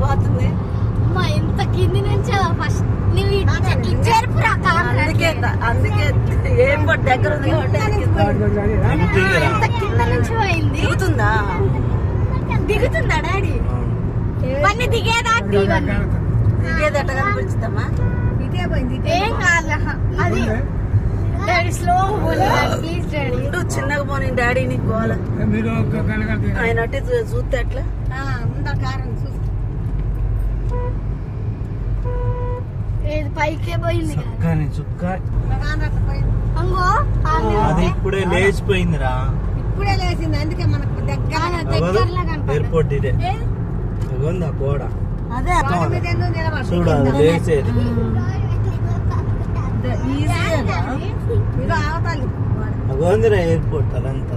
పోతుంది ఇంత కింది నుంచి ఫస్ట్ అందుకే ఏం దగ్గర ఉంది ఇంత కింద నుంచి పోయింది. దిగుతుందా డాడీ? పని దిగేదట కనిపించుతామా? ఏం కాదు అది డాడీ స్లో ప్లీజ్ డాడీ. చిన్నగా పోనీ డాడీ నీకు గోల ఆయన అట్టే చూస్తే అట్లా పైకే పోయింది. అది ఇప్పుడే లేచిపోయిందిరా. ఇప్పుడే లేచింది. అందుకే మనకు దగ్గర ఎయిర్పోర్ట్ ఇదే ఆ గోడ అదే చూడు అది లేచేది. అగోందిరా ఎయిర్పోర్ట్ అదంతా